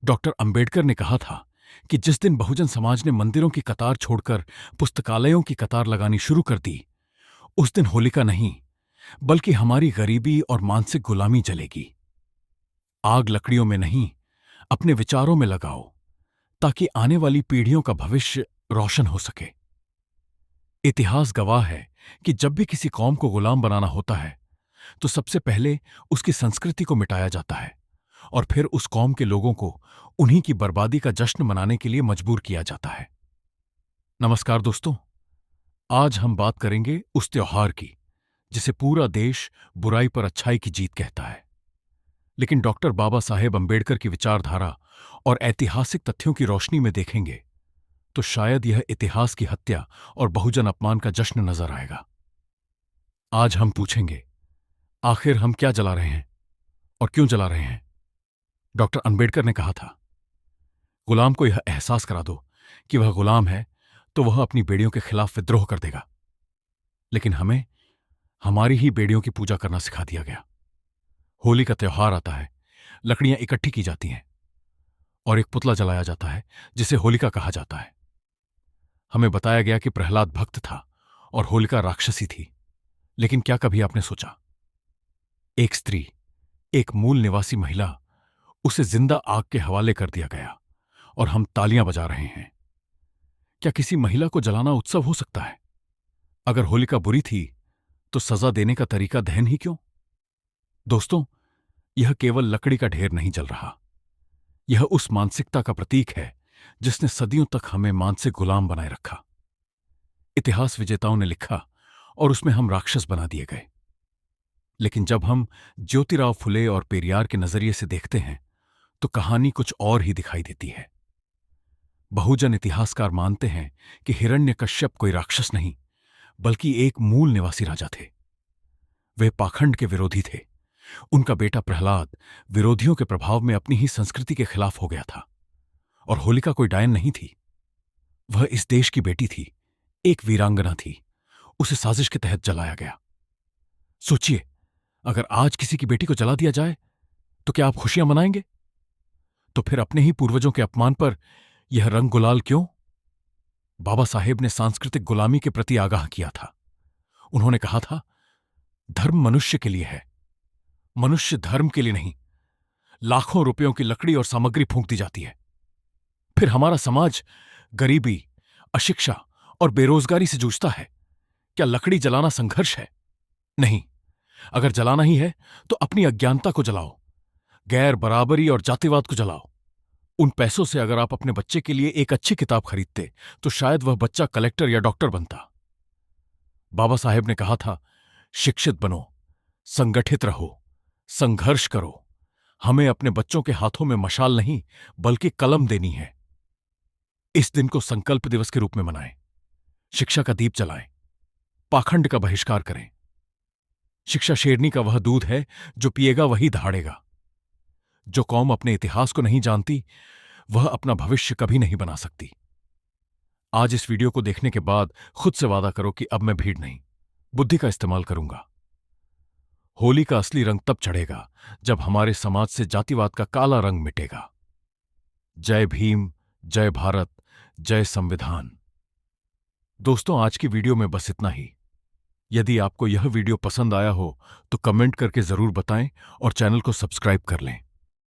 Doctor Ambedkar ने कहा था कि जिस दिन बहुजन समाज ने मंदिरों की कतार छोड़कर पुस्तकालयों की कतार लगानी शुरू कर दी, उस दिन होलिका नहीं बल्कि हमारी गरीबी और मानसिक गुलामी जलेगी। आग लकड़ियों में नहीं, अपने विचारों में लगाओ, ताकि आने वाली पीढ़ियों का भविष्य रोशन हो सके। इतिहास गवाह है कि जब भी किसी कौम को गुलाम बनाना होता है तो सबसे पहले उसकी संस्कृति को मिटाया जाता है और फिर उस कौम के लोगों को उन्हीं की बर्बादी का जश्न मनाने के लिए मजबूर किया जाता है। नमस्कार दोस्तों, आज हम बात करेंगे उस त्योहार की जिसे पूरा देश बुराई पर अच्छाई की जीत कहता है। लेकिन डॉक्टर बाबा साहेब अंबेडकर की विचारधारा और ऐतिहासिक तथ्यों की रोशनी में देखेंगे तो शायद यह इतिहास की हत्या और बहुजन अपमान का जश्न नजर आएगा। आज हम पूछेंगे, आखिर हम क्या जला रहे हैं और क्यों जला रहे हैं? डॉक्टर अंबेडकर ने कहा था, गुलाम को यह एहसास करा दो कि वह गुलाम है तो वह अपनी बेड़ियों के खिलाफ विद्रोह कर देगा। लेकिन हमें हमारी ही बेड़ियों की पूजा करना सिखा दिया गया। होली का त्योहार आता है, लकड़ियां इकट्ठी की जाती हैं और एक पुतला जलाया जाता है जिसे होलिका कहा जाता है। हमें बताया गया कि प्रहलाद भक्त था और होलिका राक्षसी थी। लेकिन क्या कभी आपने सोचा, एक स्त्री, एक मूल निवासी महिला, उसे जिंदा आग के हवाले कर दिया गया और हम तालियां बजा रहे हैं। क्या किसी महिला को जलाना उत्सव हो सकता है? अगर होलिका बुरी थी तो सजा देने का तरीका दहन ही क्यों? दोस्तों, यह केवल लकड़ी का ढेर नहीं जल रहा, यह उस मानसिकता का प्रतीक है जिसने सदियों तक हमें मानसिक गुलाम बनाए रखा। इतिहास विजेताओं ने लिखा और उसमें हम राक्षस बना दिए गए। लेकिन जब हम ज्योतिराव फुले और पेरियार के नजरिए से देखते हैं तो कहानी कुछ और ही दिखाई देती है। बहुजन इतिहासकार मानते हैं कि हिरण्यकश्यप कोई राक्षस नहीं बल्कि एक मूल निवासी राजा थे। वे पाखंड के विरोधी थे। उनका बेटा प्रहलाद विरोधियों के प्रभाव में अपनी ही संस्कृति के खिलाफ हो गया था। और होलिका कोई डायन नहीं थी, वह इस देश की बेटी थी, एक वीरांगना थी। उसे साजिश के तहत जलाया गया। सोचिए, अगर आज किसी की बेटी को जला दिया जाए तो क्या आप खुशियां मनाएंगे? तो फिर अपने ही पूर्वजों के अपमान पर यह रंग गुलाल क्यों? बाबा साहेब ने सांस्कृतिक गुलामी के प्रति आगाह किया था। उन्होंने कहा था, धर्म मनुष्य के लिए है, मनुष्य धर्म के लिए नहीं। लाखों रुपयों की लकड़ी और सामग्री फूंक दी जाती है। फिर हमारा समाज गरीबी, अशिक्षा और बेरोजगारी से जूझता है। क्या लकड़ी जलाना संघर्ष है? नहीं। अगर जलाना ही है तो अपनी अज्ञानता को जलाओ, गैर बराबरी और जातिवाद को जलाओ। उन पैसों से अगर आप अपने बच्चे के लिए एक अच्छी किताब खरीदते तो शायद वह बच्चा कलेक्टर या डॉक्टर बनता। बाबा साहेब ने कहा था, शिक्षित बनो, संगठित रहो, संघर्ष करो। हमें अपने बच्चों के हाथों में मशाल नहीं बल्कि कलम देनी है। इस दिन को संकल्प दिवस के रूप में मनाएं, शिक्षा का दीप जलाएं, पाखंड का बहिष्कार करें। शिक्षा शेरनी का वह दूध है जो पिएगा वही दहाड़ेगा। जो कौम अपने इतिहास को नहीं जानती वह अपना भविष्य कभी नहीं बना सकती। आज इस वीडियो को देखने के बाद खुद से वादा करो कि अब मैं भीड़ नहीं, बुद्धि का इस्तेमाल करूंगा। होली का असली रंग तब चढ़ेगा जब हमारे समाज से जातिवाद का काला रंग मिटेगा। जय भीम, जय भारत, जय संविधान। दोस्तों, आज की वीडियो में बस इतना ही। यदि आपको यह वीडियो पसंद आया हो तो कमेंट करके जरूर बताएं और चैनल को सब्सक्राइब कर लें।